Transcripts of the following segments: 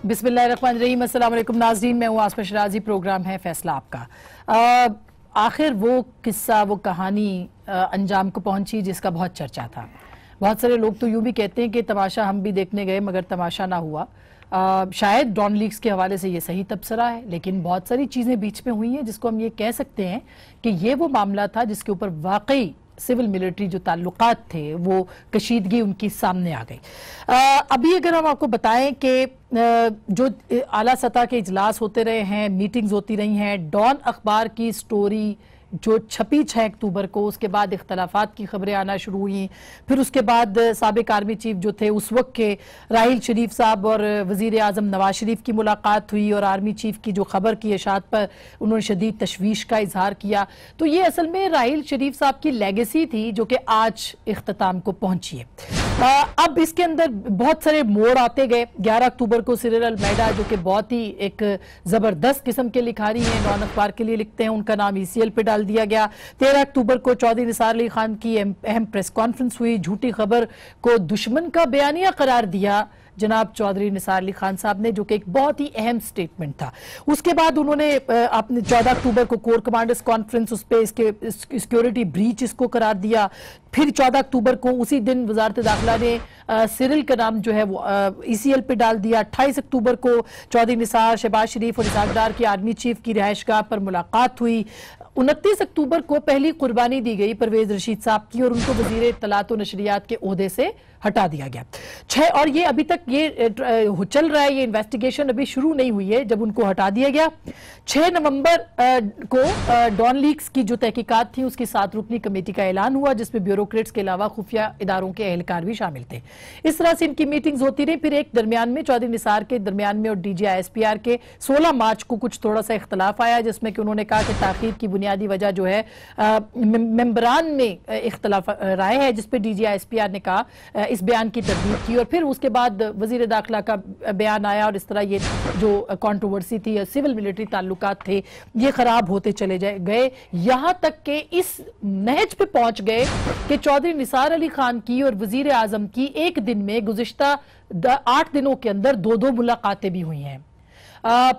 बिस्मिल्लाहिर्रहमानिर्रहीम। अस्सलाम वालेकुम नाज़रीन, मैं हूँ आसमा शराजी। प्रोग्राम है फैसला आपका। आखिर वो किस्सा, वो कहानी अंजाम को पहुंची जिसका बहुत चर्चा था। बहुत सारे लोग तो यूं भी कहते हैं कि तमाशा हम भी देखने गए मगर तमाशा ना हुआ। शायद डॉन लीक्स के हवाले से ये सही तबसरा है, लेकिन बहुत सारी चीज़ें बीच में हुई हैं जिसको हम ये कह सकते हैं कि ये वो मामला था जिसके ऊपर वाकई सिविल मिलिट्री जो ताल्लुकात थे वो कशीदगी उनकी सामने आ गई। अभी अगर हम आपको बताएं कि जो आला सतह के इजलास होते रहे हैं, मीटिंग्स होती रही हैं, डॉन अखबार की स्टोरी जो छपी 6 अक्टूबर को, उसके बाद इख्तलाफात की खबरें आना शुरू हुई। फिर उसके बाद साबिक आर्मी चीफ जो थे उस वक्त के राहिल शरीफ साहब और वजीर आजम नवाज शरीफ की मुलाकात हुई और आर्मी चीफ की जो खबर की इशाअत पर उन्होंने शदीद तशवीश का इजहार किया। तो ये असल में राहिल शरीफ साहब की लेगेसी थी जो कि आज इख्तिताम को पहुंची है। अब इसके अंदर बहुत सारे मोड़ आते गए। 11 अक्टूबर को सिरिल अल-मैदा जो कि बहुत ही एक जबरदस्त किस्म के लिखारी हैं, डॉन अखबार के लिए लिखते हैं, उनका नाम ECL पे डाल दिया गया। 13 अक्टूबर को चौधरी निसार अली खान की अहम प्रेस कॉन्फ्रेंस हुई। झूठी खबर को दुश्मन का बयानिया करार दिया जनाब चौधरी निसार अली खान साहब ने, जो कि एक बहुत ही अहम स्टेटमेंट था। उसके बाद उन्होंने अपने 14 अक्टूबर को कोर कमांडर्स कॉन्फ्रेंस उस पर इसके सिक्योरिटी ब्रीच इसको करार दिया। फिर 14 अक्टूबर को उसी दिन वजारत दाखिला ने सिरिल का नाम जो है वो ECL पे डाल दिया। 28 अक्टूबर को चौधरी निसार, शहबाज शरीफ और इसहाक डार की आर्मी चीफ की रिहाइशगाह पर मुलाकात हुई। 29 अक्टूबर को पहली कुर्बानी दी गई परवेज रशीद साहब की और उनको वजीर इत्तलात और नशरियात के ओहदे से हटा दिया गया। और ये अभी तक ये चल रहा है, ये इन्वेस्टिगेशन अभी शुरू नहीं हुई है जब उनको हटा दिया गया। 6 नवंबर को डॉन लीक्स की जो तहकीकात थी उसकी 7 रुकनी कमेटी का ऐलान हुआ जिसमें ब्यूरोक्रेट्स के अलावा खुफिया इदारों के एहलकार भी शामिल थे। इस तरह से इनकी मीटिंग्स होती रही। फिर एक दरमियान में चौधरी निसार के दरमियान में और DG ISPR के 16 मार्च को कुछ थोड़ा सा इख्तलाफ आया जिसमें कि उन्होंने कहा कि ताखीर की बुनियादी वजह जो है मेंबरान में इख्तलाफ राय है, जिसपे DG ISPR ने कहा इस बयान की तरदीद की। और फिर उसके बाद वजीर दाखिला का बयान आया और इस तरह ये जो कंट्रोवर्सी थी, सिविल मिलिट्री ताल्लुकात थे, ये खराब होते चले गए। यहां तक कि इस नहज पे पहुंच गए कि चौधरी निसार अली खान की और वजीर आजम की एक दिन में गुज़िश्ता 8 दिनों के अंदर 2-2 मुलाकातें भी हुई हैं।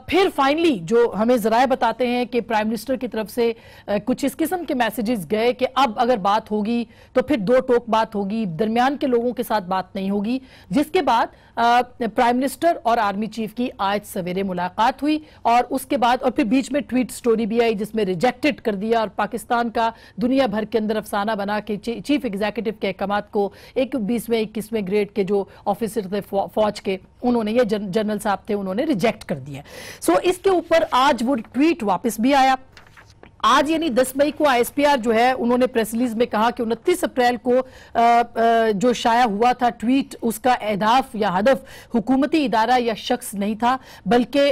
फिर फाइनली जो हमें जराए बताते हैं कि प्राइम मिनिस्टर की तरफ से कुछ इस किस्म के मैसेजेस गए कि अब अगर बात होगी तो फिर 2 टोक बात होगी, दरमियान के लोगों के साथ बात नहीं होगी। जिसके बाद प्राइम मिनिस्टर और आर्मी चीफ की आज सवेरे मुलाकात हुई और उसके बाद और फिर बीच में ट्वीट स्टोरी भी आई जिसमें रिजेक्टेड कर दिया और पाकिस्तान का दुनिया भर के अंदर अफसाना बना के चीफ एग्जीक्यूटिव के अहकामात को 20वें 21वें ग्रेड के जो ऑफिसर थे फौज के, उन्होंने, ये जनरल साहब थे, उन्होंने रिजेक्ट कर दिया। सो इसके ऊपर आज वो ट्वीट वापस भी आया। आज यानी 10 मई को ISPR जो है उन्होंने प्रेस रिलीज में कहा कि 29 अप्रैल को जो शाया हुआ था ट्वीट, उसका अहदाफ या हदफ हुकूमती इदारा या शख्स नहीं था, बल्कि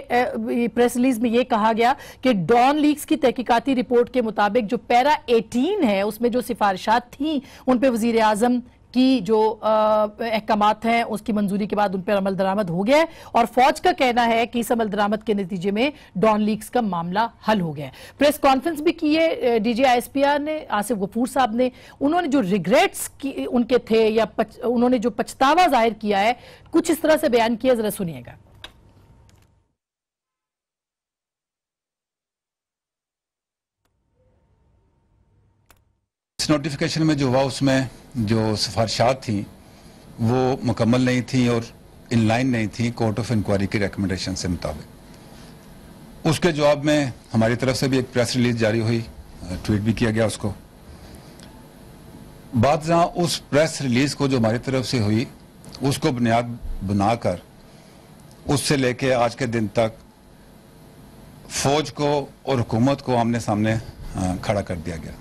प्रेस रिलीज में यह कहा गया कि डॉन लीक्स की तहकीकाती रिपोर्ट के मुताबिक जो पैरा 18 है उसमें जो सिफारिशात थी उन पर वजीर आजम की जो अहकामात हैं उसकी मंजूरी के बाद उन पर अमल दरामद हो गया है और फौज का कहना है कि इस अमल दरामद के नतीजे में डॉन लीक्स का मामला हल हो गया है। प्रेस कॉन्फ्रेंस भी की है DG ISPR ने, आसिफ गफूर साहब ने। उन्होंने जो रिग्रेट्स उनके थे या उन्होंने जो पछतावा जाहिर किया है कुछ इस तरह से बयान किया, जरा सुनिएगा। नोटिफिकेशन में जो हुआ उसमें जो सिफारिशात थी वो मुकम्मल नहीं थी और इन लाइन नहीं थी कोर्ट ऑफ इंक्वायरी की रिकमेंडेशन से मुताबिक। उसके जवाब में हमारी तरफ से भी एक प्रेस रिलीज जारी हुई, ट्वीट भी किया गया उसको। बात जहाँ उस प्रेस रिलीज को जो हमारी तरफ से हुई उसको बुनियाद बनाकर उससे लेके आज के दिन तक फौज को और हुकूमत को आमने सामने खड़ा कर दिया गया।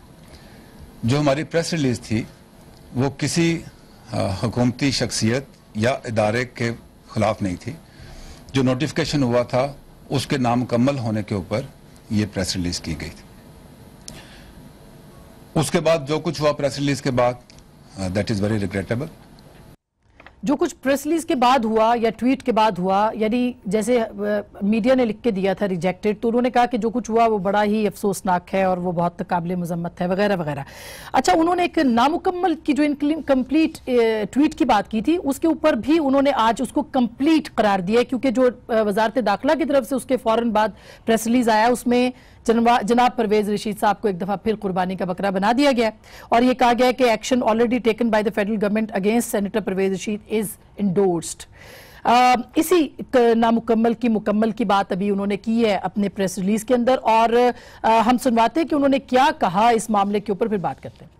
जो हमारी प्रेस रिलीज थी वो किसी हुकूमती शख्सियत या इदारे के खिलाफ नहीं थी। जो नोटिफिकेशन हुआ था उसके नामुकम्मल होने के ऊपर ये प्रेस रिलीज की गई थी। उसके बाद जो कुछ हुआ प्रेस रिलीज के बाद, दैट इज वेरी रिग्रेटेबल। जो कुछ प्रेस रिलीज के बाद हुआ या ट्वीट के बाद हुआ, यानी जैसे मीडिया ने लिख के दिया था रिजेक्टेड, तो उन्होंने कहा कि जो कुछ हुआ वो बड़ा ही अफसोसनाक है और वो बहुत काबिल मजम्मत है वगैरह वगैरह। अच्छा, उन्होंने एक नामुकम्मल की जो इनकम्प्लीट ट्वीट की बात की थी उसके ऊपर भी उन्होंने आज उसको कंप्लीट करार दिया, क्योंकि जो वजारत दाखिला की तरफ से उसके फौरन बाद प्रेस रिलीज आया उसमें जनाब परवेज रशीद साहब को एक दफा फिर कुर्बानी का बकरा बना दिया गया और ये कहा गया कि action already taken by the federal government against senator Pervez Rashid is endorsed. इसी नामुकम्मल की मुकम्मल की बात अभी उन्होंने की है अपने प्रेस रिलीज के अंदर, और हम सुनवाते हैं कि उन्होंने क्या कहा इस मामले के ऊपर, फिर बात करते हैं।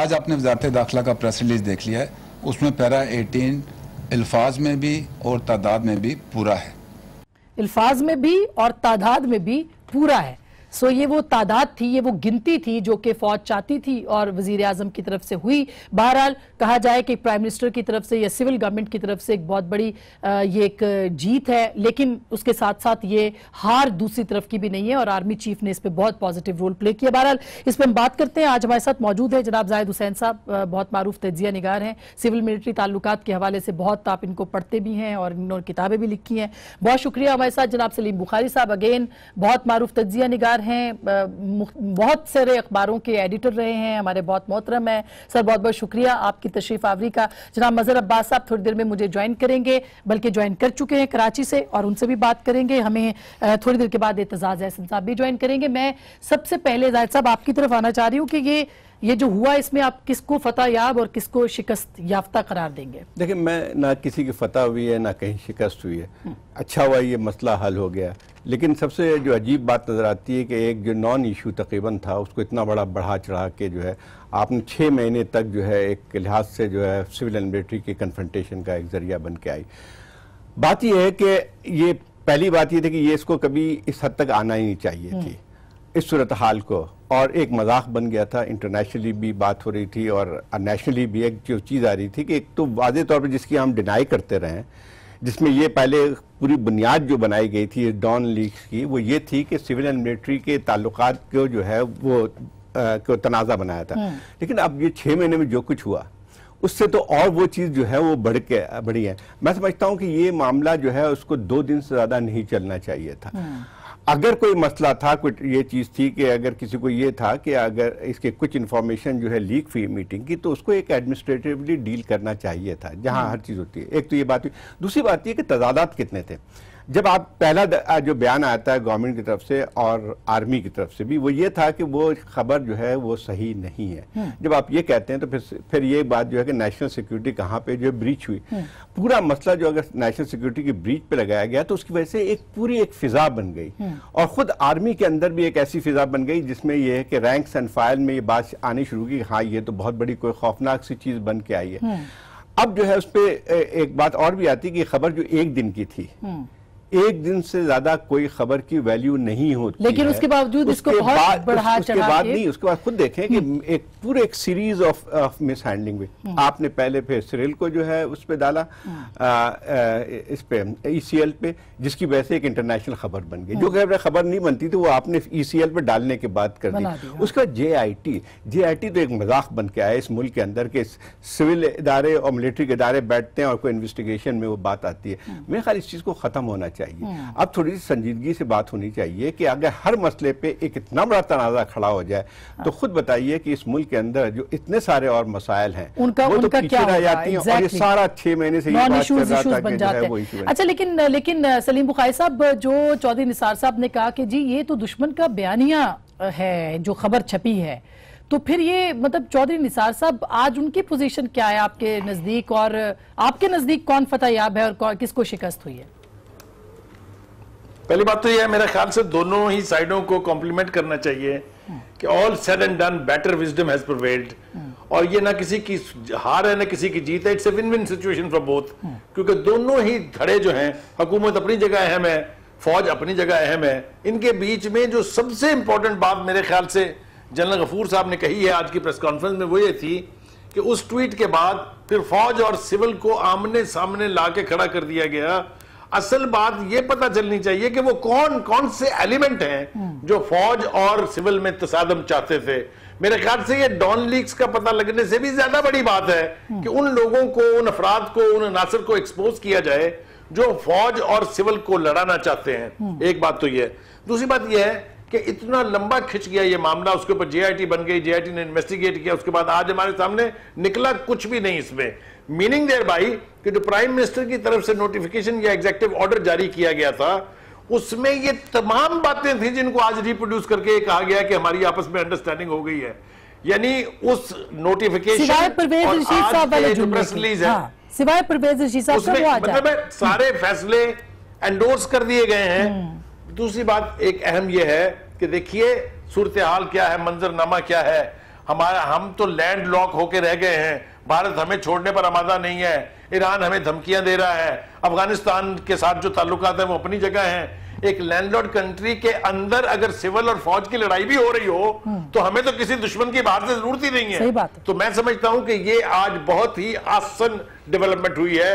आज आपने वजारत दाखिला का प्रेस रिलीज देख लिया है, उसमें पैरा 18 अल्फाज में भी और तादाद में भी पूरा है, अल्फाज में भी और तादाद में भी पूरा है। सो ये वो तादाद थी, ये वो गिनती थी जो कि फौज चाहती थी और वजीर आजम की तरफ से हुई। बहरहाल कहा जाए कि प्राइम मिनिस्टर की तरफ से या सिविल गवर्नमेंट की तरफ से एक बहुत बड़ी ये एक जीत है, लेकिन उसके साथ साथ ये हार दूसरी तरफ की भी नहीं है और आर्मी चीफ ने इस पर बहुत पॉजिटिव रोल प्ले किया। बहरहाल इस पर हम बात करते हैं। आज हमारे साथ मौजूद है जनाब जाहिद हुसैन साहब, बहुत मारूफ तज्जिया निगार हैं, सिविल मिलिट्री ताल्लुकात के हवाले से बहुत आप इनको पढ़ते भी हैं और इन्होंने किताबें भी लिखी हैं। बहुत शुक्रिया। हमारे साथ जनाब सलीम बुखारी साहब, अगेन बहुत मारूफ तज्जिया निगार हैं, बहुत सारे अखबारों के एडिटर रहे हैं, हमारे बहुत मोहतरम है सर, बहुत बहुत शुक्रिया आपकी तशरीफ आवरी का। जनाब मजहर अब्बास साहब थोड़ी देर में मुझे ज्वाइन करेंगे, बल्कि ज्वाइन कर चुके हैं कराची से, और उनसे भी बात करेंगे। हमें थोड़ी देर के बाद एतजाज एहसन साहब भी ज्वाइन करेंगे। मैं सबसे पहले जाहिद साहब आपकी तरफ आना चाह रही हूँ कि ये जो हुआ इसमें आप किसको फतह याब और किसको शिकस्त याफ्ता करार देंगे? देखिए, मैं ना किसी की फतह हुई है ना कहीं शिकस्त हुई है। अच्छा हुआ ये मसला हल हो गया, लेकिन सबसे जो अजीब बात नज़र आती है कि एक जो नॉन इशू तकरीबन था उसको इतना बड़ा बढ़ा चढ़ा के जो है आपने 6 महीने तक जो है एक लिहाज से जो है सिविल एंड मिलिट्री की कन्फ्रंटेशन का एक जरिया बन के आई। बात यह है कि ये पहली बात ये थी कि ये इसको कभी इस हद तक आना ही नहीं चाहिए थी इस सूरत हाल को, और एक मजाक बन गया था। इंटरनेशनली भी बात हो रही थी और नेशनली भी एक जो चीज़ आ रही थी कि एक तो वाज़े तौर पर जिसकी हम डिनाई करते रहे, जिसमें ये पहले पूरी बुनियाद जो बनाई गई थी डॉन लीग्स की, वो ये थी कि सिविल एंड मिलिट्री के ताल्लुकात को जो है वो को तनाज़ा बनाया था। लेकिन अब ये 6 महीने में जो कुछ हुआ उससे तो और वो चीज़ जो है वो बढ़ी है। मैं समझता हूँ कि ये मामला जो है उसको 2 दिन से ज़्यादा नहीं चलना चाहिए था। अगर कोई मसला था, कोई ये चीज़ थी कि अगर किसी को ये था कि अगर इसके कुछ इन्फॉर्मेशन जो है लीक हुई मीटिंग की, तो उसको एक एडमिनिस्ट्रेटिवली डील करना चाहिए था, जहां हर चीज़ होती है। एक तो ये बात हुई। दूसरी बात ये कि तजादात कितने थे। जब आप पहला जो बयान आता है गवर्नमेंट की तरफ से और आर्मी की तरफ से भी, वो ये था कि वो खबर जो है वो सही नहीं है। जब आप ये कहते हैं तो फिर ये बात जो है कि नेशनल सिक्योरिटी कहाँ पे जो ब्रीच हुई, पूरा मसला जो अगर नेशनल सिक्योरिटी की ब्रीच पे लगाया गया तो उसकी वजह से एक पूरी एक फिजा बन गई, और खुद आर्मी के अंदर भी एक ऐसी फिजा बन गई जिसमें यह है कि रैंक्स एंड फाइल में ये बात आनी शुरू की, हाँ ये तो बहुत बड़ी कोई खौफनाक सी चीज बन के आई है। अब जो है उस पर एक बात और भी आती कि खबर जो 1 दिन की थी, 1 दिन से ज्यादा कोई खबर की वैल्यू नहीं होती, लेकिन उसके बावजूद इसको बहुत बढ़ा चढ़ा के नहीं। उसके बाद खुद देखें कि एक पूरे एक सीरीज ऑफ मिस हैंडलिंग हुई। आपने पहले फिर सिरिल को जो है उस पे डाला, इस पे ECL पे, जिसकी वजह से एक इंटरनेशनल खबर बन गई। जो खबर नहीं बनती थी वो आपने ECL पे डालने के बाद कर दी। उसका JIT तो एक मजाक बन के आया इस मुल्क के अंदर के सिविल इदारे और मिलिट्री के इदारे बैठते हैं और कोई इन्वेस्टिगेशन में वो बात आती है। मेरे ख्याल इस चीज को खत्म होना चाहिए। अब थोड़ी सी संजीदगी से बात होनी चाहिए कि अगर हर मसले पे एक इतना बड़ा तनाजा खड़ा हो जाए तो खुद बताइए कि इस मुल्क के अंदर जो इतने सारे और मसाइल हैं वो तो पीछे रह जाती हैं, और ये सारा 6 महीने से ये बात कर रहा था कि जो है वो इशू। अच्छा, लेकिन सलीम बुखारी साहब, जो चौधरी निसार साहब ने कहा कि जी ये तो दुश्मन का बयानिया है जो खबर छपी है, तो फिर ये मतलब चौधरी निसार साहब आज उनकी पोजीशन क्या है आपके नजदीक, और आपके नजदीक कौन फतह याब है और किसको शिकस्त हुई है? पहली बात तो यह है, मेरे ख्याल से दोनों ही साइडों को कॉम्प्लीमेंट करना चाहिए कि all said and done better wisdom has prevailed, और ये ना किसी की हार है ना किसी की जीत है, it's a win win situation for both, क्योंकि दोनों ही धड़े जो हैं, हुकूमत अपनी जगह अहम है, फौज अपनी जगह अहम है, इनके बीच में जो सबसे इंपॉर्टेंट बात मेरे ख्याल से जनरल गफूर साहब ने कही है आज की प्रेस कॉन्फ्रेंस में, वो ये थी कि उस ट्वीट के बाद फिर फौज और सिविल को आमने सामने ला के खड़ा कर दिया गया। असल बात ये पता चलनी चाहिए कि वो कौन कौन से एलिमेंट हैं जो फौज और सिविल में तसादम चाहते थे। मेरे ख्याल से ये डॉन लीक्स का पता लगने से भी ज्यादा बड़ी बात है कि उन लोगों को, उन अफराद को, उन अनासर को एक्सपोज किया जाए जो फौज और सिविल को लड़ाना चाहते हैं। एक बात तो ये है। दूसरी बात यह है कि इतना लंबा खिंच गया ये मामला, उसके ऊपर जेआईटी बन गई, जेआईटी ने इन्वेस्टिगेट किया, उसके बाद आज हमारे सामने निकला कुछ भी नहीं इसमें। मीनिंग देयर बाई कि जो प्राइम मिनिस्टर की तरफ से नोटिफिकेशन या एग्जीक्यूटिव ऑर्डर जारी किया गया था उसमें ये तमाम बातें थी जिनको आज रिप्रोड्यूस करके कहा गया कि हमारी आपस में अंडरस्टैंडिंग हो गई है। यानी उस नोटिफिकेशन सिवाय परवेज रशीद साहब वाले जो प्रेस रिलीज है, सिवाय परवेज रशीद साहब का वो आ जाए, मतलब सारे फैसले एंडोर्स कर दिए गए हैं। दूसरी बात एक अहम यह है कि देखिए सूरत हाल क्या है, मंजरनामा क्या है। हम तो लैंड लॉक होके रह गए हैं, भारत हमें छोड़ने पर आमादा नहीं है, ईरान हमें धमकियां दे रहा है, अफगानिस्तान के साथ जो ताल्लुकात है वो अपनी जगह हैं। एक लैंडलॉर्ड कंट्री के अंदर अगर सिविल और फौज की लड़ाई भी हो रही हो तो हमें तो किसी दुश्मन की बाहर से जरूरत ही नहीं है। सही बात है। तो मैं समझता हूं कि ये आज बहुत ही आसान डेवलपमेंट हुई है।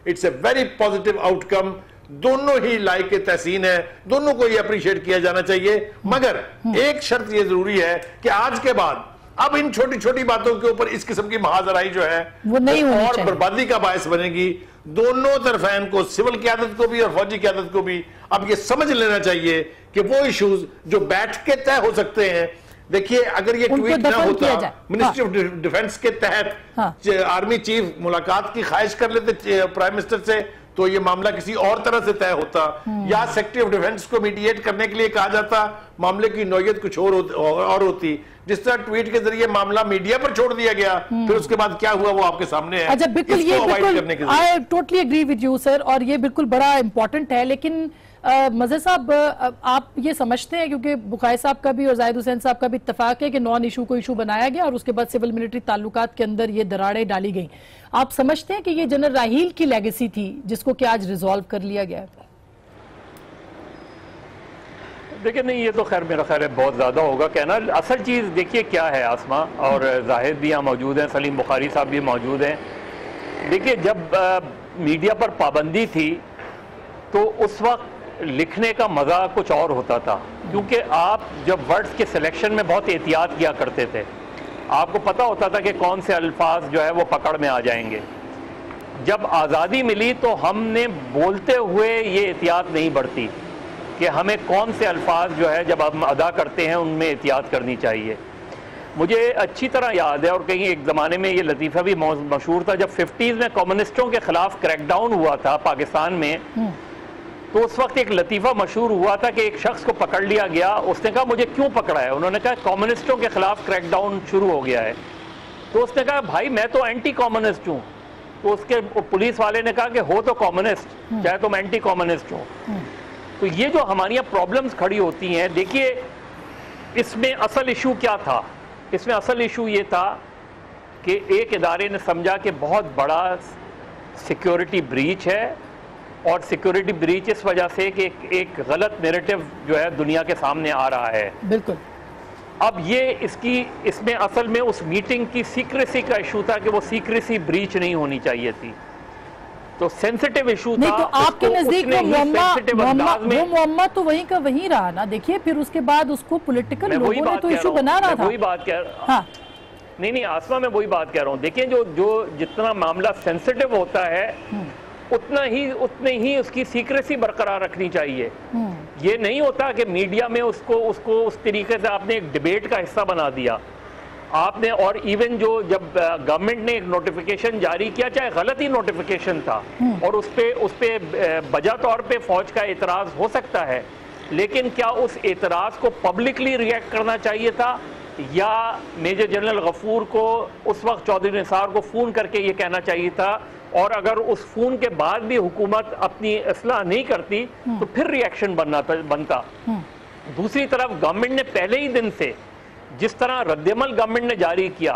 It's a very positive outcome. दोनों ही लायक के तहसीन है, दोनों को ये अप्रिशिएट किया जाना चाहिए। मगर एक शर्त ये जरूरी है कि आज के बाद अब इन छोटी छोटी बातों के ऊपर इस किस्म की महाजराई जो है वो नहीं होनी और चाहिए। बर्बादी का बायस बनेगी। दोनों तरफैन को, सिविल क़यादत को भी और फौजी क़यादत को भी अब ये समझ लेना चाहिए कि वो इश्यूज जो बैठ के तय हो सकते हैं। देखिए अगर ये ट्वीट ना होता, मिनिस्ट्री ऑफ डिफेंस के तहत आर्मी चीफ मुलाकात की ख्वाहिश कर लेते प्राइम मिनिस्टर से तो ये मामला किसी और तरह से तय होता, या सेक्रेटरी ऑफ डिफेंस को मीडिएट करने के लिए कहा जाता, मामले की नौयत कुछ और होती। जिस तरह ट्वीट के जरिए मामला मीडिया पर छोड़ दिया गया, फिर उसके बाद क्या हुआ वो आपके सामने है। अच्छा, बिल्कुल ये बिल्कुल I totally agree with you sir, और ये बिल्कुल बड़ा इंपॉर्टेंट है। लेकिन मज़हर साहब आप ये समझते हैं, क्योंकि बुखारी साहब का भी और जाहिद हुसैन साहब का भी इत्तेफाक है कि नॉन इशू को इशू बनाया गया और उसके बाद सिविल मिलिट्री ताल्लुकात के अंदर ये दरारें डाली गई। आप समझते हैं कि ये जनरल राहील की लेगेसी थी जिसको कि आज रिजॉल्व कर लिया गया? देखिए नहीं, ये तो खैर मेरा ख्याल है बहुत ज़्यादा होगा कहना। असल चीज़ देखिए क्या है आसमा, और जाहिद भी यहाँ मौजूद हैं, सलीम बुखारी साहब भी मौजूद हैं। देखिए जब मीडिया पर पाबंदी थी तो उस वक्त लिखने का मज़ा कुछ और होता था, क्योंकि आप जब वर्ड्स के सिलेक्शन में बहुत एहतियात किया करते थे, आपको पता होता था कि कौन से अल्फाज जो है वो पकड़ में आ जाएंगे। जब आज़ादी मिली तो हमने बोलते हुए ये एहतियात नहीं बरती कि हमें कौन से अल्फाज जो है जब हम अदा करते हैं उनमें एहतियात करनी चाहिए। मुझे अच्छी तरह याद है, और कहीं एक ज़माने में ये लतीफ़ा भी मशहूर था, जब 50s में कम्युनिस्टों के ख़िलाफ़ क्रैकडाउन हुआ था पाकिस्तान में, तो उस वक्त एक लतीफ़ा मशहूर हुआ था कि एक शख्स को पकड़ लिया गया। उसने कहा मुझे क्यों पकड़ा है? उन्होंने कहा कम्युनिस्टों के ख़िलाफ़ क्रैकडाउन शुरू हो गया है। तो उसने कहा भाई मैं तो एंटी कम्युनिस्ट हूँ। तो उसके पुलिस वाले ने कहा कि हो तो कम्युनिस्ट, चाहे तुम एंटी कम्युनिस्ट हो। तो ये जो हमारी प्रॉब्लम्स खड़ी होती हैं, देखिए इसमें असल इशू क्या था? इसमें असल इशू ये था कि एक इदारे ने समझा कि बहुत बड़ा सिक्योरिटी ब्रीच है, और सिक्योरिटी ब्रीच इस वजह से कि एक गलत नैरेटिव जो है दुनिया के सामने आ रहा है। बिल्कुल। अब ये इसमें असल में उस मीटिंग की सीक्रेसी का इशू था कि वो सीक्रेसी ब्रीच नहीं होनी चाहिए थी, तो सेंसिटिव इशू था। तो आपके नजदीक वो मुअम्मा तो वहीं का वहीं रहा ना। देखिए फिर उसके बाद उसको पॉलिटिकल लोगों ने तो इशू बना रहा था। वही बात कह रहा हूँ। नहीं आसमा मैं वही बात कह रहा हूँ। देखिए जो जितना मामला सेंसिटिव होता है उतने ही उसकी सीक्रेसी बरकरार रखनी चाहिए। ये नहीं होता कि मीडिया में उसको उस तरीके से आपने एक डिबेट का हिस्सा बना दिया आपने। और इवन जब गवर्नमेंट ने एक नोटिफिकेशन जारी किया, चाहे गलत ही नोटिफिकेशन था, और उस पे बजा तौर पे फौज का एतराज हो सकता है, लेकिन क्या उस एतराज को पब्लिकली रिएक्ट करना चाहिए था, या मेजर जनरल गफूर को उस वक्त चौधरी निसार को फ़ोन करके ये कहना चाहिए था, और अगर उस फ़ोन के बाद भी हुकूमत अपनी इस्लाह नहीं करती तो फिर रिएक्शन बनता। दूसरी तरफ गवर्नमेंट ने पहले ही दिन से जिस तरह रद्दमल गवर्नमेंट ने जारी किया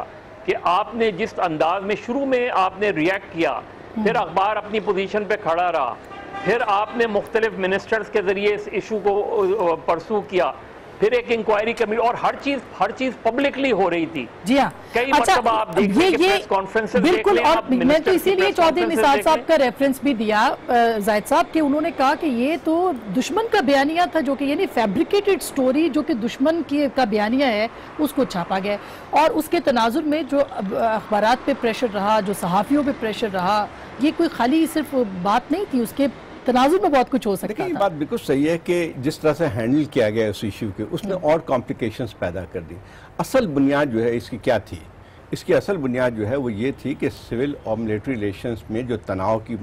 कि आपने जिस अंदाज में शुरू में आपने रिएक्ट किया, फिर अखबार अपनी पोजीशन पे खड़ा रहा, फिर आपने मुख्तलिफ मिनिस्टर्स के ज़रिए इस इशू को परसू किया, फिर एक इंक्वायरी कमेटी, और हर चीज पब्लिकली हो रही थी। जी हाँ, कई अच्छा, मतलब आप देखिए कि प्रेस कॉन्फ्रेंसेस बिल्कुल, और मैं तो इसीलिए चौधरी निसार साहब का रेफरेंस भी दिया जाहिद साहब कि उन्होंने कहा कि ये तो दुश्मन का बयानिया था, जो कि यानी फैब्रिकेटेड स्टोरी जो कि दुश्मन की का बयानिया है उसको छापा गया, और उसके तनाजुर में जो अखबारात पे प्रेशर रहा, जो सहाफ़ियों पे प्रेशर रहा, ये कोई खाली सिर्फ बात नहीं थी, उसके तनाजुर में बहुत कुछ हो सकता देखिए, था। ये बात बिल्कुल सही है कि जिस तरह से हैंडल किया गया उस इश्यू के, उसने और कॉम्प्लिकेशंस पैदा कर दी। असल बुनियाद जो है इसकी क्या थी? इसकी असल बुनियाद जो है वो ये थी कि सिविल और मिलिट्री रिलेशंस में जो तनाव की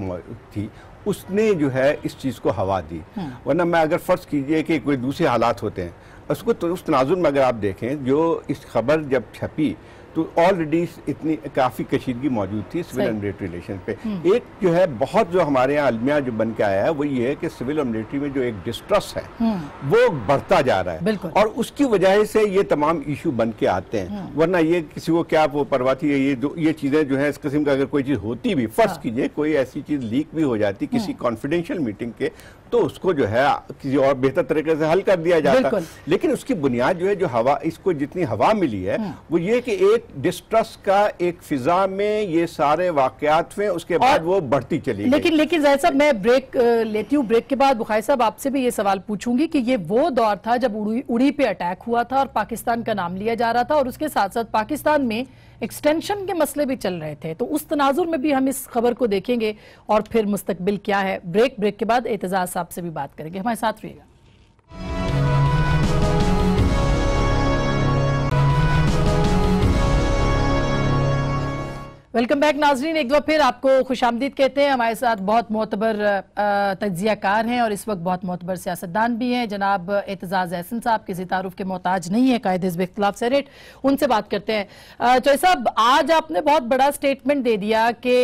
थी उसने जो है इस चीज़ को हवा दी। वरना मैं अगर फ़र्ज़ कीजिए कि कोई दूसरे हालात होते हैं, उसको तो उस तनाजुर में अगर आप देखें, जो इस खबर जब छपी तो ऑलरेडी इतनी काफ़ी कशीदगी मौजूद थी सिविल और मिलिट्री रिलेशन पे। एक जो है बहुत जो हमारे यहाँ अलमिया जो बन के आया है वो ये है कि सिविल और मिलिट्री में जो एक डिस्ट्रस्ट है वो बढ़ता जा रहा है, और उसकी वजह से ये तमाम इशू बन के आते हैं। वरना ये किसी को क्या वो परवाह थी, ये चीज़ें जो है इस किस्म का अगर कोई चीज़ होती भी, फर्ज कीजिए कोई ऐसी चीज़ लीक भी हो जाती किसी कॉन्फिडेंशियल मीटिंग के, तो उसको जो है किसी और बेहतर तरीके से हल कर दिया जाता। लेकिन उसकी बुनियाद जो है, जो हवा, इसको जितनी हवा मिली है वो ये कि एक डिस्ट्रस्ट का एक फिजा में ये सारे वाकयात हुए, उसके बाद वो बढ़ती चली गई। लेकिन जाहिद साहब, मैं ब्रेक लेती हूँ, ब्रेक के बाद बुखारी साहब आपसे भी ये सवाल पूछूंगी कि ये वो दौर था जब उड़ी पे अटैक हुआ था और पाकिस्तान का नाम लिया जा रहा था, और उसके साथ साथ पाकिस्तान में एक्सटेंशन के मसले भी चल रहे थे, तो उस तनाजुर में भी हम इस खबर को देखेंगे और फिर मुस्तकबिल क्या है। ब्रेक के बाद एतजाज साहब से भी बात करेंगे, हमारे साथ रहिएगा। वेलकम बैक नाजरीन, एक बार फिर आपको खुशामदीद कहते हैं। हमारे साथ बहुत मोतबर तज्जियाकार हैं और इस वक्त बहुत मोतबर सियासतदान भी हैं। जनाब एतजाज एहसन साहब किसी तारुफ के मोहताज नहीं है, कायदे हिज़्ब इख्तिलाफ सेनेट, उनसे बात करते हैं। चौधरी साहब, आज आपने बहुत बड़ा स्टेटमेंट दे दिया कि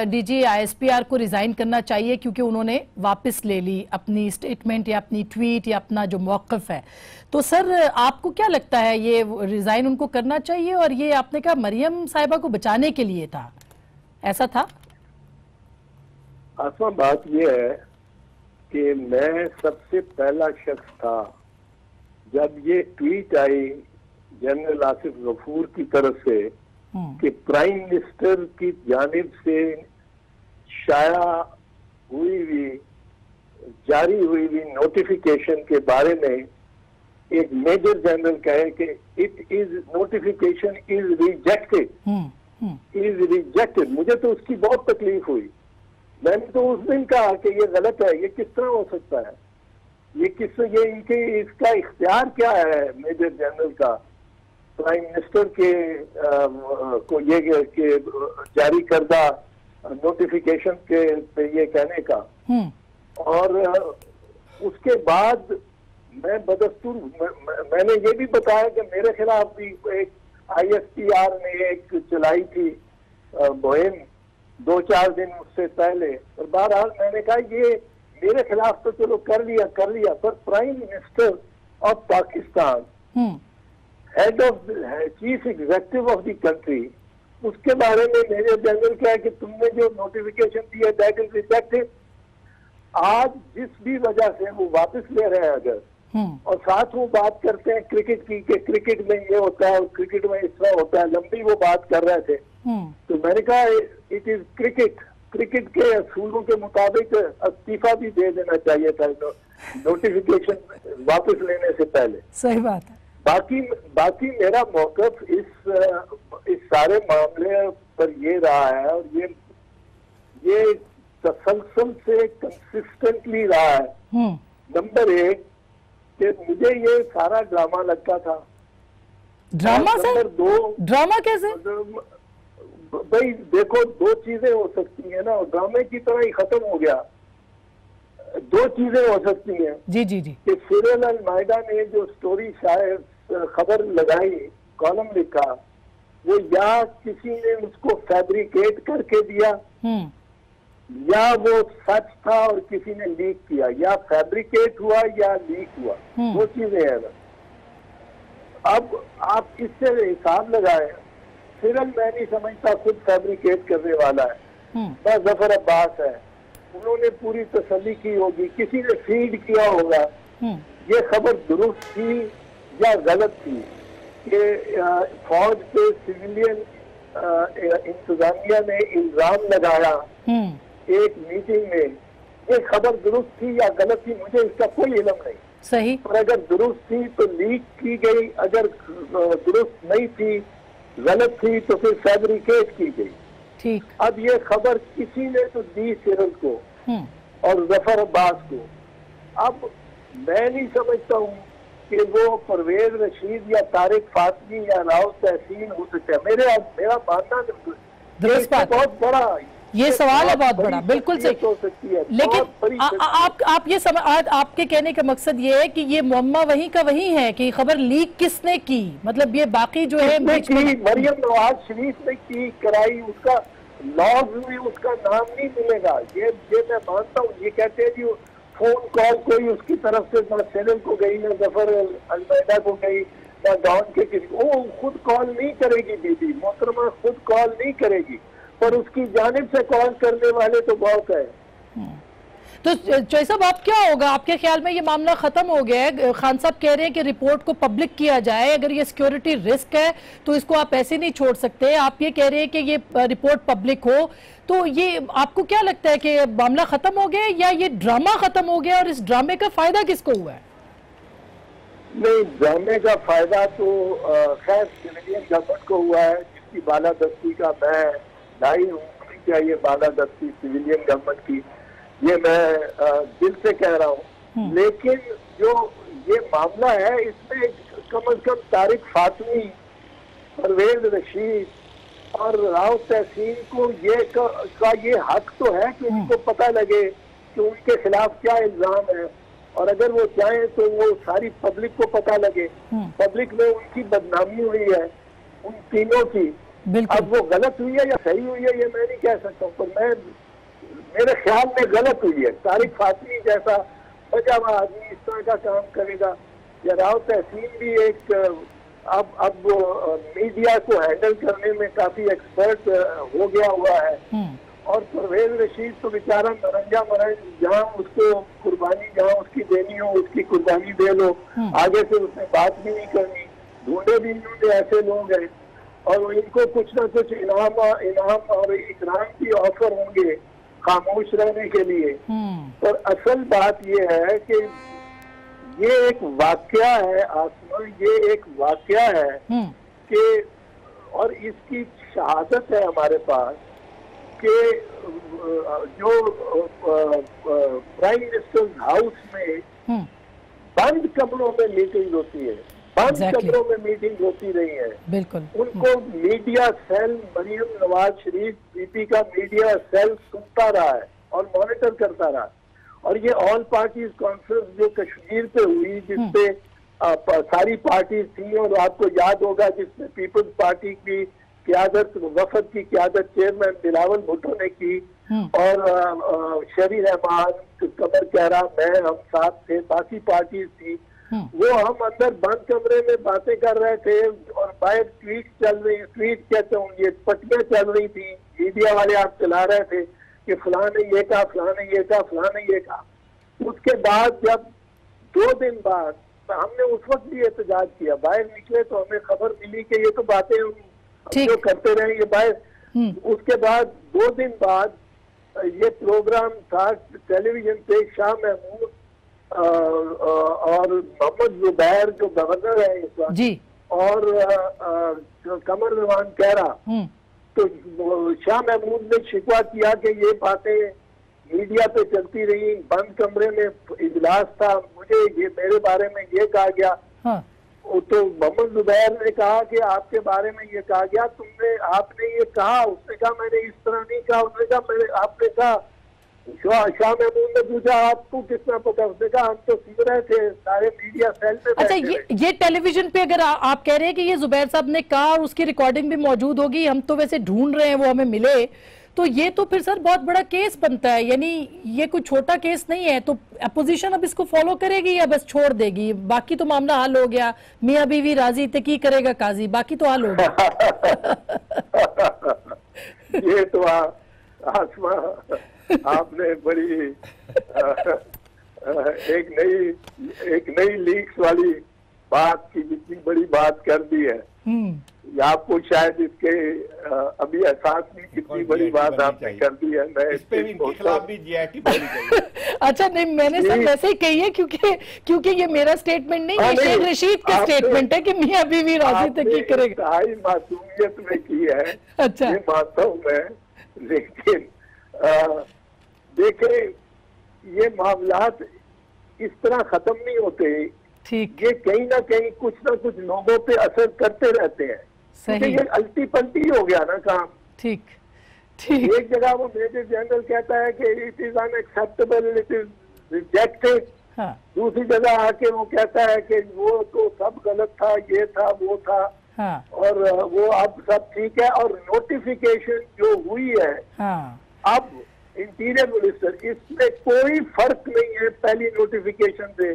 डीजी ISPR को रिज़ाइन करना चाहिए क्योंकि उन्होंने वापस ले ली अपनी स्टेटमेंट या अपनी ट्वीट या अपना जो मौक़िफ़ है। तो सर, आपको क्या लगता है, ये रिज़ाइन उनको करना चाहिए? और ये आपने कहा मरियम साहिबा को बचाने के लिए था, ऐसा था? आसमा, बात यह है कि मैं सबसे पहला शख्स था जब ये ट्वीट आई जनरल आसिफ गफूर की तरफ से कि प्राइम मिनिस्टर की जानिब से शाया जारी हुई नोटिफिकेशन के बारे में एक मेजर जनरल कहे कि it is notification is rejected, is rejected. मुझे तो उसकी बहुत तकलीफ हुई। मैंने तो उस दिन कहा कि ये गलत है, ये किस तरह हो सकता है, ये इनके इसका इख्तियार क्या है मेजर जनरल का प्राइम मिनिस्टर के को ये के जारी करदा नोटिफिकेशन के पे ये कहने का। और उसके बाद मैं बदस्तूर मैंने ये भी बताया कि मेरे खिलाफ भी एक ISPR ने एक चलाई थी मुहिम 2-4 दिन उससे पहले, और बहरहाल मैंने कहा ये मेरे खिलाफ तो चलो कर लिया, पर prime minister of Pakistan, head of chief executive of the country, उसके बारे में मेरे जनरल क्या है कि तुमने जो नोटिफिकेशन दिया दैट इज रिजेक्टेड। आज जिस भी वजह से वो वापस ले रहे हैं अगर, और साथ वो बात करते हैं क्रिकेट की कि क्रिकेट में ये होता है और क्रिकेट में इस तरह होता है, लंबी वो बात कर रहे थे। तो मैंने कहा इट इज क्रिकेट के असूलों के मुताबिक इस्तीफा भी दे देना चाहिए था नोटिफिकेशन वापस लेने से पहले। सही बात है। बाकी मेरा मौक़िफ़ इस सारे मामले पर ये रहा है, और ये तसलसल से कंसिस्टेंटली रहा है। नंबर 1 कि मुझे ये सारा ड्रामा लगता था। Drama sir? 2 ड्रामा कैसे? भाई देखो, 2 चीजें हो सकती है ना, ड्रामे की तरह ही खत्म हो गया। 2 चीजें हो सकती हैं। जी कि सीरियल अल-माइदा ने जो स्टोरी शायद खबर लगाई, कॉलम लिखा, वो या किसी ने उसको फैब्रिकेट करके दिया या वो सच था और किसी ने लीक किया, या फैब्रिकेट हुआ या लीक हुआ। 2 चीजें हैं ना। अब आप इससे हिसाब लगाए, सिरल मैं नहीं समझता खुद फैब्रिकेट करने वाला है, बस जफर अब्बास है, उन्होंने पूरी तसल्ली की होगी, किसी ने फीड किया होगा। ये खबर दुरुस्त थी या गलत थी कि फौज पे सिविलियन इंतजामिया ने इल्जाम लगाया एक मीटिंग में, ये खबर दुरुस्त थी या गलत थी मुझे इसका कोई इल्म नहीं। सही। और अगर दुरुस्त थी तो लीक की गई, अगर दुरुस्त नहीं थी, गलत थी, तो फिर फैब्रिकेट की गई। ठीक। अब ये खबर किसी ने तो दी सिरल को और जफर अब्बास को। अब मैं नहीं समझता हूँ कि वो परवेज रशीद या तारिक फातमी या राव तहसीन हो सकता है। मेरा मानना दुरुस्त बात, बहुत बड़ा ये सवाल है, बहुत बड़ा, बिल्कुल सही हो सकती है। लेकिन आप ये आपके कहने का मकसद ये है कि ये मुअम्मा वही का वही है कि खबर लीक किसने की, मतलब ये बाकी जो है मरियम नवाज शरीफ ने की कराई, उसका लॉज में उसका नाम नहीं मिलेगा। ये मैं मानता हूँ। ये कहते हैं कि फोन कॉल कोई उसकी तरफ से ना सेनल को गई, ना जफर अलमैदा को गई, ना गाउन के किसी को, वो खुद कॉल नहीं करेगी। बीबी मोहतरमा खुद कॉल नहीं करेगी, पर उसकी जानिब से कॉल करने वाले तो बहुत है। तो चौधरी साहब, आप क्या होगा आपके ख्याल में? ये मामला खत्म हो गया है, खान साहब कह रहे हैं कि रिपोर्ट को पब्लिक किया जाए, अगर ये सिक्योरिटी रिस्क है तो इसको आप ऐसे नहीं छोड़ सकते। आप ये कह रहे हैं कि ये रिपोर्ट पब्लिक हो, तो ये आपको क्या लगता है कि मामला खत्म हो गया या ये ड्रामा खत्म हो गया, और इस ड्रामे का फायदा किसको हुआ है? नहीं, ड्रामे का फायदा तो खैर सिविलियन गवर्नमेंट को हुआ है, जिसकी बालादस्ती का मैं दाई हूँ। क्या ये बालादस्ती सिविलियन गवर्नमेंट की, ये मैं दिल से कह रहा हूँ। लेकिन जो ये मामला है, इसमें कम से कम तारिक फातमी, परवेज रशीद और राव तहसीन को ये हक तो है कि उनको पता लगे कि उनके खिलाफ क्या इल्जाम है, और अगर वो चाहें तो वो सारी पब्लिक को पता लगे। पब्लिक में उनकी बदनामी हुई है, उन तीनों की। अब वो गलत हुई है या सही हुई है ये मैं नहीं कह सकता हूँ, पर मेरे ख्याल में गलत हुई है। तारिक फातमी जैसा सजा हुआ आदमी इस तरह का काम करेगा, या राव तहसीन भी एक अब मीडिया को हैंडल करने में काफी एक्सपर्ट हो गया हुआ है। और परवेज रशीद तो बेचारा नरंजा मरंज, जहाँ उसको कुर्बानी जहाँ उसकी देनी हो उसकी कुर्बानी दे लो, आगे से उसने बात भी नहीं करनी। ढूंढे भी इन्होंने ऐसे लोग हैं, और इनको कुछ ना कुछ इनाम और इकराम की ऑफर होंगे खामोश रहने के लिए। पर असल बात ये है कि ये एक वाकया है आसमा, ये एक वाकया है कि, और इसकी शहादत है हमारे पास कि जो प्राइम मिनिस्टर हाउस में बंद कमरों में मीटिंग होती है, बंद कमरों में मीटिंग होती रही है। बिल्कुल। उनको मीडिया सेल, मरियम नवाज शरीफ बीबी का मीडिया सेल सुनता रहा है और मॉनिटर करता रहा। और ये ऑल पार्टीज कॉन्फ्रेंस जो कश्मीर पे हुई, जिसपे सारी पार्टीज थी, और आपको याद होगा जिसमें पीपल्स पार्टी की क़यादत, वफद की क़यादत चेयरमैन बिलावल भुट्टो ने की, और शरी रहमान, कमर कहरा, मैं, हम साथ थे, बाकी पार्टीज थी। वो हम अंदर बंद कमरे में बातें कर रहे थे, और बाहर ट्वीट चल रही, ट्वीट कहते हूँ, ये पट्टियां चल रही थी, मीडिया वाले आप चला रहे थे कि फलां ने ये कहा, फलां ने ये कहा, फलां ने ये कहा। उसके बाद जब 2 दिन बाद हमने उस वक्त भी एहतजाज किया, बाहर निकले तो हमें खबर मिली कि ये तो बातें हम जो करते रहे ये बाहर। उसके बाद 2 दिन बाद ये प्रोग्राम था टेलीविजन पे, शाह महमूद और मोहम्मद जुबैर जो गवर्नर है इस वक्त, और कमर रवान कहरा, तो शाह महमूद ने शिकवा किया कि ये बातें मीडिया पे चलती रही, बंद कमरे में इजलास था, मुझे ये मेरे बारे में ये कहा गया। तो मोहम्मद जुबैर ने कहा कि आपके बारे में ये कहा गया, आपने ये कहा। उसने कहा मैंने इस तरह नहीं कहा। उसने कहा आपने कहा। शाह महमूद ने पूछा आपको कितना पता? उसने कहा हम तो सुन रहे थे, सारे मीडिया सेल में। अच्छा, ये टेलीविजन पे अगर आप कह रहे हैं कि ये जुबैर साहब ने कहा और उसकी रिकॉर्डिंग भी मौजूद होगी, हम तो वैसे ढूंढ रहे हैं वो हमें मिले, तो ये तो फिर सर बहुत बड़ा केस बनता है, यानी ये कोई छोटा केस नहीं है। तो अपोजिशन अब इसको फॉलो करेगी या बस छोड़ देगी? बाकी तो मामला हल हो गया, मियां बीवी राजी, तकी करेगा काजी, बाकी तो हल हो गया। ये तो आसमा आपने बड़ी एक नई लीक्स वाली बात की जितनी बड़ी बात कर दी है, या आपको शायद इसके अभी एहसास नहीं कितनी बड़ी बात आपने कर दी है। मैं इस पे भी इनके खिलाफ भी जीआईटी बोलनी चाहिए। अच्छा, नहीं मैंने सब वैसे ही कही है, क्योंकि ये मेरा स्टेटमेंट नहीं, ये शेख रशीद का स्टेटमेंट है कि मियां बीवी राजी तक करेगा। मासूमियत में की है। अच्छा, ये मानता हूँ मैं, लेकिन देखे ये मामलात इस तरह खत्म नहीं होते। ठीक, ये कहीं ना कहीं कुछ ना कुछ लोगों पे असर करते रहते हैं। सही, ये अल्टी पल्टी हो गया ना काम। ठीक ठीक। एक जगह वो मेजर जनरल कहता है कि it is unacceptable, it is rejected. हाँ, दूसरी जगह आके वो कहता है कि वो तो सब गलत था, ये था, वो था। हाँ, और वो अब सब ठीक है। और नोटिफिकेशन जो हुई है हाँ, अब इंटीरियर मिनिस्टर, इसमें कोई फर्क नहीं है पहली नोटिफिकेशन से,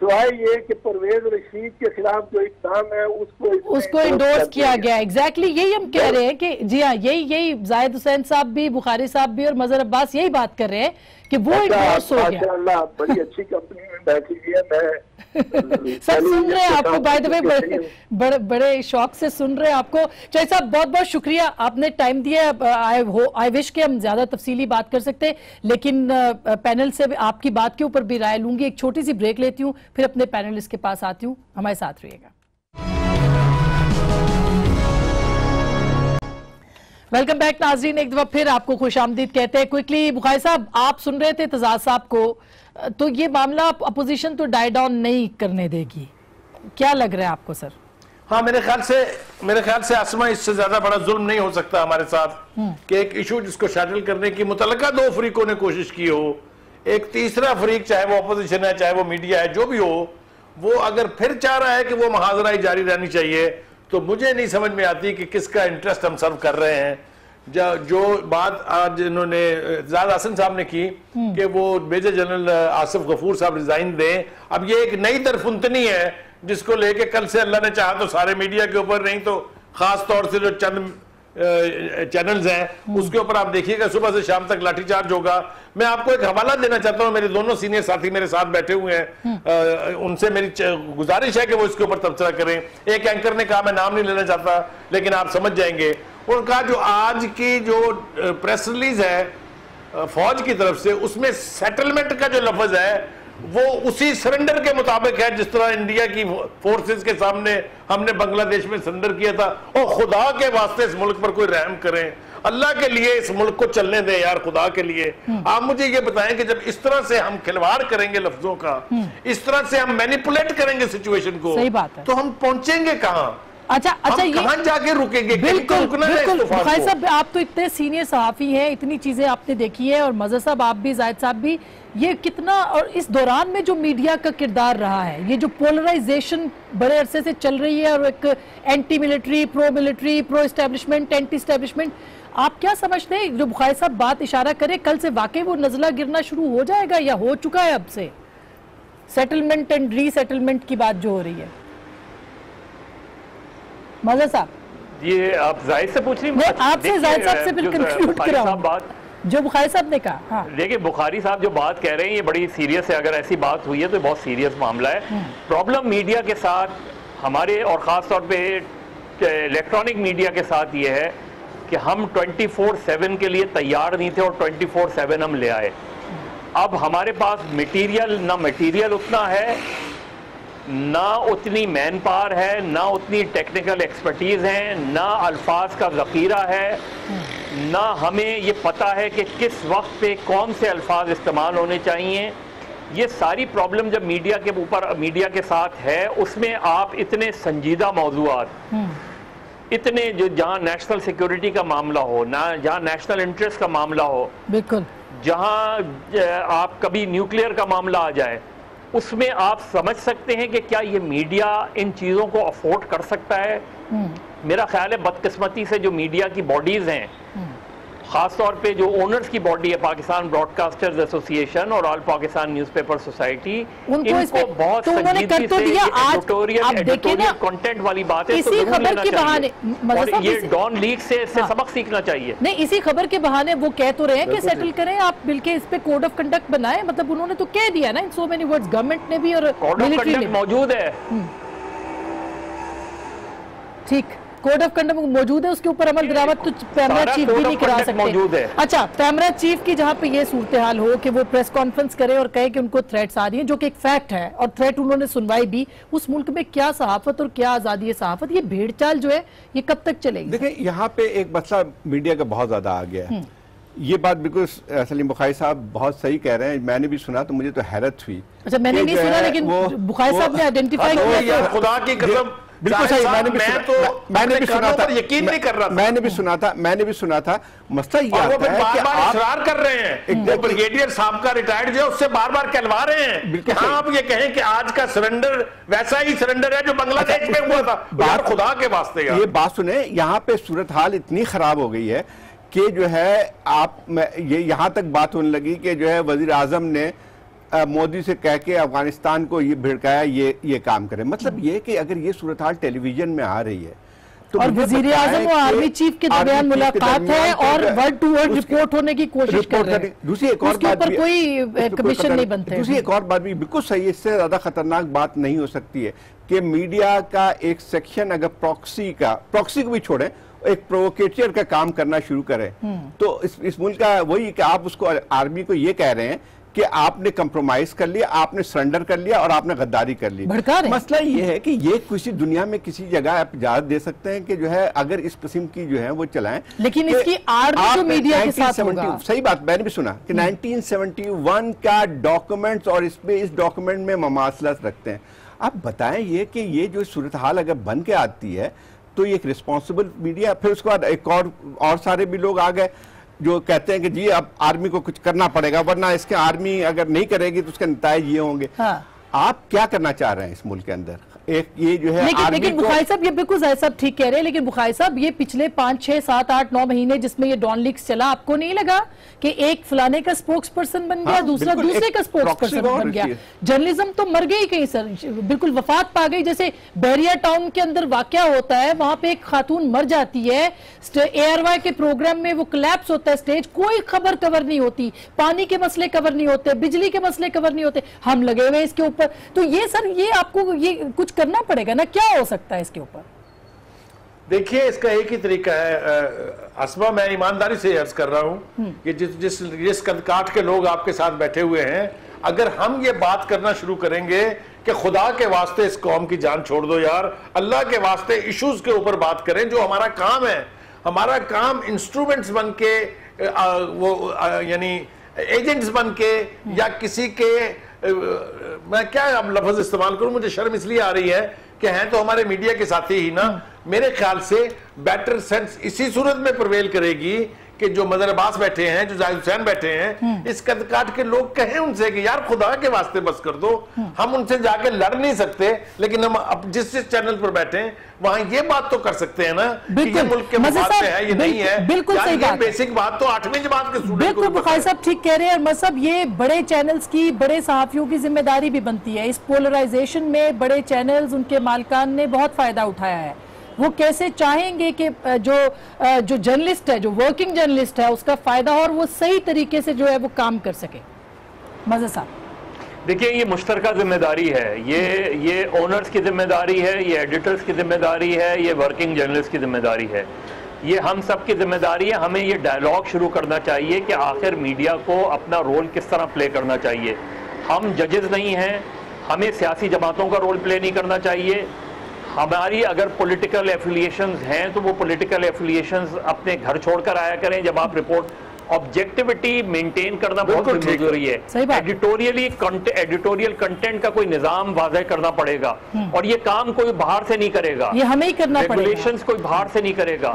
सिवाय ये कि परवेज रशीद के खिलाफ जो इल्जाम है उसको इंडोर्स किया गया। एग्जैक्टली यही हम कह रहे हैं कि जी हाँ, यही जाहिद हुसैन साहब भी, बुखारी साहब भी और मजहर अब्बास यही बात कर रहे हैं कि वो इंडोर्स हो गया। माशाअल्लाह, बड़ी अच्छी कंपनी में बैठी हुई है। मैं सब सुन रहे हैं आपको, बाय द वे बड़े शौक से सुन रहे हैं आपको। चाहे साहब बहुत बहुत शुक्रिया, आपने टाइम दिया। आई विश के हम ज्यादा तफसीली बात कर सकते, लेकिन पैनल से आपकी बात के ऊपर भी राय लूंगी। एक छोटी सी ब्रेक लेती हूँ, फिर अपने पैनलिस्ट के पास आती हूँ। हमारे साथ रहिएगा। वेलकम बैक नाजरीन, एक दफा फिर आपको खुशामदीद कहते हैं। क्विकली बुखारी साहब, आप सुन रहे थे तजाद साहब को, तो ये मामला अपोजिशन तो डाई डाउन नहीं करने देगी, क्या लग रहा है आपको सर? हाँ, मेरे ख्याल से आसमा इससे ज्यादा बड़ा जुल्म नहीं हो सकता हमारे साथ कि एक इशू जिसको शैटल करने की मुतलका दो फरीकों ने कोशिश की हो, एक तीसरा फरीक, चाहे वो अपोजिशन है चाहे वो मीडिया है, जो भी हो, वो अगर फिर चाह रहा है कि वो मुहाजरा जारी रहनी चाहिए, तो मुझे नहीं समझ में आती कि किसका इंटरेस्ट हम सर्व कर रहे हैं। जो बात आज इन्होंने जाद हसन साहब ने की कि वो मेजर जनरल आसिफ गफूर साहब रिजाइन दें, अब ये एक नई दरफुंतनी है जिसको लेके कल से अल्लाह ने चाहा तो सारे मीडिया के ऊपर, नहीं तो खास तौर से जो चंद चैनल्स हैं उसके ऊपर आप देखिएगा सुबह से शाम तक लाठीचार्ज होगा। मैं आपको एक हवाला देना चाहता हूं, मेरे दोनों सीनियर साथी मेरे साथ बैठे हुए हैं, उनसे मेरी गुजारिश है कि वो इसके ऊपर तबसरा करें। एक एंकर ने कहा, मैं नाम नहीं लेना चाहता लेकिन आप समझ जाएंगे, उनका जो आज की जो प्रेस रिलीज है फौज की तरफ से, उसमें सेटलमेंट का जो लफ्ज है वो उसी सरेंडर के मुताबिक है जिस तरह इंडिया की फोर्सेस के सामने हमने बांग्लादेश में सरेंडर किया था। और खुदा के वास्ते इस मुल्क पर कोई रहम करें, अल्लाह के लिए इस मुल्क को चलने दें यार, खुदा के लिए। आप मुझे ये बताएं कि जब इस तरह से हम खिलवाड़ करेंगे लफ्जों का, इस तरह से हम मैनिपुलेट करेंगे सिचुएशन को, सही बात है, तो हम पहुंचेंगे कहां? अच्छा, ये कहां जाके रुकेंगे? बिल्कुल बिल्कुल बुखारी साहब, आप तो इतने सीनियर सहाफी हैं, इतनी चीजें आपने देखी है, और मजहर साहब आप भी, जाहिद साहब भी, ये कितना, और इस दौरान में जो मीडिया का किरदार रहा है, ये जो पोलराइजेशन बड़े अरसे से चल रही है, और एक anti military, pro establishment, anti establishment, आप क्या समझते हैं? जो बुखारी साहब बात इशारा करे, कल से वाकई वो नजला गिरना शुरू हो जाएगा या हो चुका है अब से? सेटलमेंट एंड रीसेटलमेंट की बात जो हो रही है, मजहर साहब, ये आप जाहिद से पूछ रही हैं? आपसे जाहिद साहब से फिर कंक्लूड कराऊं बात जो बुखारी साहब ने कहा। हाँ, देखिए बुखारी साहब जो बात कह रहे हैं ये बड़ी सीरियस है, अगर ऐसी बात हुई है तो बहुत सीरियस मामला है। प्रॉब्लम मीडिया के साथ हमारे, और ख़ास तौर पे इलेक्ट्रॉनिक मीडिया के साथ ये है कि हम 24/7 के लिए तैयार नहीं थे और 24/7 हम ले आए। अब हमारे पास मटेरियल उतना है, ना उतनी मैन पावर है, ना उतनी टेक्निकल एक्सपर्टीज है, ना अल्फाज का ज़ख़ीरा है, ना हमें ये पता है कि किस वक्त पे कौन से अल्फाज इस्तेमाल होने चाहिए। ये सारी प्रॉब्लम जब मीडिया के साथ है, उसमें आप इतने संजीदा मौज़ूआत, इतने जो जहाँ नेशनल सिक्योरिटी का मामला हो, ना जहाँ नेशनल इंटरेस्ट का मामला हो, बिल्कुल, जहाँ आप कभी न्यूक्लियर का मामला आ जाए, उसमें आप समझ सकते हैं कि क्या ये मीडिया इन चीज़ों को अफोर्ड कर सकता है। मेरा ख्याल है बदकिस्मती से जो मीडिया की बॉडीज़ हैं, ख़ास तौर पे जो ओनर्स की बॉडी है, पाकिस्तान ब्रॉडकास्टर्स एसोसिएशन और ऑल पाकिस्तान न्यूज़पेपर सोसाइटी, इनको बहुत संजीदगी से एडिटोरियल कंटेंट वाली बात है, इसी खबर के बहाने, और ये डॉन लीग से सबक सीखना चाहिए। नहीं, इसी खबर के बहाने वो कह तो रहे हैं कि सेटल करें, आप मिलके इस पे कोड ऑफ कंडक्ट बनाएं, मतलब उन्होंने तो कह दिया ना इन सो मेनी वर्ड्स, गवर्नमेंट ने भी और कोड ऑफ कंडक्ट मौजूद है। ठीक, कोड ऑफ कंडक्ट मौजूद है, उसके ऊपर अमल दरामद तो कैमरा चीफ भी नहीं करा सकते। अच्छा, कैमरा चीफ की जहां पे ये सूरत हाल हो कि वो प्रेस कॉन्फ्रेंस करे और कहे कि उनको थ्रेट्स आ रही हैं, जो कि एक फैक्ट है, और थ्रेट उन्होंने सुनवाई भी, उस मुल्क में क्या सहाफत और क्या आजादी सहाफत, ये भेड़चाल जो है ये कब तक चलेगी? देखिए, यहाँ पे एक मसला मीडिया का बहुत ज्यादा आ गया है। ये बात बिल्कुल सलीम बुखारी साहब बहुत सही कह रहे हैं, मैंने भी सुना तो मुझे तो हैरत हुई। अच्छा, मैंने नहीं सुना, लेकिन बुखारी साहब ने आइडेंटिफाई किया। खुदा की कसम, बिल्कुल सही, मैंने भी सुना था, यकीन नहीं कर रहा था, मैंने भी सुना था। मसला ये आता है कि बार इसरार कर रहे हैं, वो ब्रिगेडियर साहब का रिटायर्ड जो उससे बार बार कहलवा रहे हैं कि हाँ, आप ये कहें कि आज का सरेंडर वैसा ही सरेंडर है जो बांग्लादेश में हुआ था। यार खुदा के वास्ते यार, ये बात सुने, यहाँ पे सूरत हाल इतनी खराब हो गई है कि जो है ये यहाँ तक बात होने लगी कि जो है वजीर आजम ने मोदी से कह के अफगानिस्तान को ये भिड़काया ये काम करे। मतलब ये कि अगर ये सूरत हाल टेलीविजन में आ रही है तो और वजीर आजम और आर्मी चीफ के दरमियान मुलाकात है और वर्ड टू वर्ड रिपोर्ट होने की कोशिश कर रहे हैं। दूसरी एक और बात भी, कोई कमीशन नहीं बनते। दूसरी एक और बात भी बिल्कुल सही है, इससे ज्यादा खतरनाक बात नहीं हो सकती है कि मीडिया का एक सेक्शन अगर प्रॉक्सी को भी छोड़े, एक प्रोवोकेटर का काम करना शुरू करे तो इस मुल्क का वही कि आप उसको आर्मी को ये कह रहे हैं कि आपने कंप्रोमाइज कर लिया, आपने सरेंडर कर लिया और आपने गद्दारी कर ली। मसला ये है कि ये किसी दुनिया में किसी जगह आप इजाजत दे सकते हैं कि जो है अगर इस किस्म की जो है वो चलाएं, लेकिन इसकी आड़ जो मीडिया के साथ होगा। सही बात, मैंने भी सुना कि 1971 का डॉक्यूमेंट्स और इसमें इस डॉक्यूमेंट में ममासलत रखते हैं। आप बताएं ये कि ये जो सूरत हाल अगर बन के आती है तो ये एक रिस्पॉन्सिबल मीडिया, फिर उसके बाद एक और सारे भी लोग आ गए जो कहते हैं कि जी अब आर्मी को कुछ करना पड़ेगा, वरना इसके आर्मी अगर नहीं करेगी तो उसके नतीजे ये होंगे। हाँ। आप क्या करना चाह रहे हैं इस मुल्क के अंदर? एक ये जो है लेकिन बुखारी साहब ये बिल्कुल जाहिर साहब ठीक कह रहे हैं, लेकिन बुखारी साहब ये पिछले 5, 6, 7, 8, 9 महीने जिसमें ये डॉन लीक्स चला, आपको नहीं लगा कि एक फलाने का स्पोक्स पर्सन बन गया, दूसरा दूसरे का स्पोक्स पर्सन बन गया? जर्नलिज्म तो मर गई कहीं सर, बिल्कुल वफात पा गई। जैसे बैरिया टाउन के अंदर वाकया होता है, वहां पे एक खातून मर जाती है, ARY के प्रोग्राम में वो कोलैप्स होता है स्टेज, कोई खबर कवर नहीं होती, पानी के मसले कवर नहीं होते, बिजली के मसले कवर नहीं होते, हम लगे हुए इसके ऊपर। तो ये सर, ये आपको ये कुछ करना पड़ेगा ना, क्या हो सकता है इसके ऊपर? देखिए, इसका एक ही तरीका है असमा, मैं ईमानदारी से अर्ज कर रहा हूं कि जिस कदकाठ के लोग आपके साथ बैठे हुए हैं, अगर हम ये बात करना शुरू करेंगे कि खुदा के वास्ते इस कौम की जान छोड़ दो यार, अल्लाह के वास्ते इश्यूज के ऊपर बात करें, जो हमारा काम है। हमारा काम इंस्ट्रूमेंट्स बन के यानी एजेंट्स बन के या किसी के मैं क्या अब लफ्ज इस्तेमाल करूं, मुझे शर्म इसलिए आ रही है कि हैं तो हमारे मीडिया के साथी ही ना। मेरे ख्याल से बेटर सेंस इसी सूरत में प्रवेल करेगी कि जो मदर अब्बास बैठे हैं, जो जाहिद हुसैन बैठे हैं, इस कदकाठ के लोग कहें उनसे कि यार खुदा के वास्ते बस कर दो। हम उनसे जाके लड़ नहीं सकते, लेकिन हम अब जिस चैनल पर बैठे हैं वहां ये बात तो कर सकते हैं ना कि ये मुल्क के मुफाद में है, ये नहीं है। बिल्कुल सही बात, बेसिक बात तो 8वीं जमात के स्टूडेंट बिल्कुल बुखारी साहब ठीक कह रहे हैं। मतलब ये बड़े चैनल्स की, बड़े सहाफियों की जिम्मेदारी भी बनती है। इस पोलराइजेशन में बड़े चैनल्स, उनके मालिकान ने बहुत फायदा उठाया है। वो कैसे चाहेंगे कि जो जर्नलिस्ट है, जो वर्किंग जर्नलिस्ट है, उसका फायदा और वो सही तरीके से जो है वो काम कर सके। मज़े साहब, देखिए, ये मुश्तरका जिम्मेदारी है, ये ओनर्स की जिम्मेदारी है, ये एडिटर्स की जिम्मेदारी है, ये वर्किंग जर्नलिस्ट की जिम्मेदारी है, ये हम सब की जिम्मेदारी है। हमें ये डायलॉग शुरू करना चाहिए कि आखिर मीडिया को अपना रोल किस तरह प्ले करना चाहिए। हम जजेस नहीं हैं, हमें सियासी जमातों का रोल प्ले नहीं करना चाहिए। हमारी अगर पॉलिटिकल एफिलिएशंस हैं तो वो पॉलिटिकल एफिलिएशंस अपने घर छोड़कर आया करें जब आप रिपोर्ट। ऑब्जेक्टिविटी मेंटेन करना बहुत जरूरी है। एडिटोरियल कंटेंट का कोई निजाम वाज़ेह करना पड़ेगा, और ये काम कोई बाहर से नहीं करेगा, ये हमें ही करना पड़ेगा। रेगुलेशंस कोई बाहर से नहीं करेगा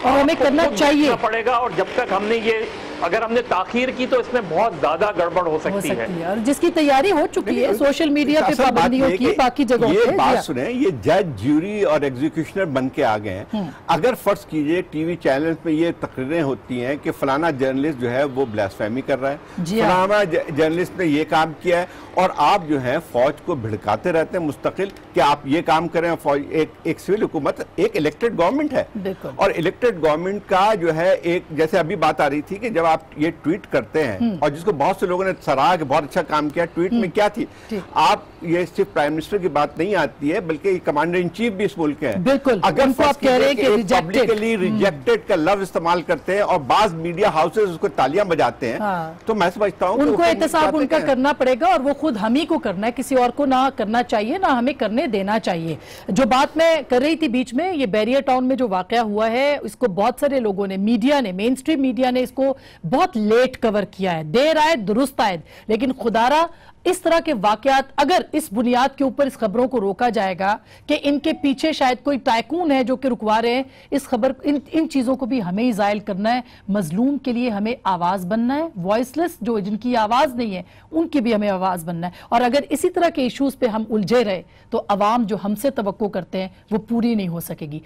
और हमें करना चाहिए पड़ेगा। और जब तक हमने ये अगर हमने ताखीर की तो इसमें बहुत ज्यादा गड़बड़ हो सकती है। और जिसकी तैयारी हो चुकी है सोशल मीडिया पे पाबंदियों की, बाकी जगहों पे। ये बात सुने, ये जज, ज्यूरी और एग्जीक्यूशनर बन के आ गए हैं। अगर फर्ज कीजिए टीवी चैनल पे ये तकरीरें होती हैं कि फलाना जर्नलिस्ट जो है वो ब्लास्फेमी कर रहा है, फलाना जर्नलिस्ट ने ये काम किया है, और आप जो है फौज को भिड़काते रहते हैं मुस्तकिल कि आप ये काम करें। फौज एक सिविल हुकूमत, एक इलेक्टेड गवर्नमेंट है, और इलेक्टेड गवर्नमेंट का जो है एक, जैसे अभी बात आ रही थी कि जब आप ये ट्वीट करते हैं और जिसको बहुत से लोगों ने सराहा कि बहुत अच्छा काम किया, ट्वीट में क्या थी, आप ये सिर्फ प्राइम मिनिस्टर की बात नहीं आती है बल्कि कमांडर इन चीफ भी इस मुल्क के हैं। बिल्कुल, अगर उनको आप कह रहे हैं कि पब्लिकली रिजेक्टेड का लफ्ज इस्तेमाल करते हैं और बाज मीडिया हाउसेज उसको तालियां बजाते हैं, तो मैं समझता हूं उनको एहतसाब उनका करना पड़ेगा और वो खुद हम ही को करना है, किसी और को ना करना चाहिए, ना हमें करने देना चाहिए। जो बात मैं कर रही थी बीच में, ये बैरियर टाउन में जो वाकया हुआ है, इसको बहुत सारे लोगों ने, मीडिया ने, मेन स्ट्रीम मीडिया ने इसको बहुत लेट कवर किया है। देर आए दुरुस्त आए, लेकिन खुदारा इस तरह के वाकयात, अगर इस बुनियाद के ऊपर इस खबरों को रोका जाएगा कि इनके पीछे शायद कोई टाइकून है जो कि रुकवा रहे हैं, इस खबर इन चीजों को भी हमें ही जायल करना है। मजलूम के लिए हमें आवाज बनना है, वॉइसलेस जो जिनकी आवाज नहीं है उनकी भी हमें आवाज बनना है। और अगर इसी तरह के इश्यूज पे हम उलझे रहे तो अवाम जो हमसे तवक्को करते हैं वो पूरी नहीं हो सकेगी।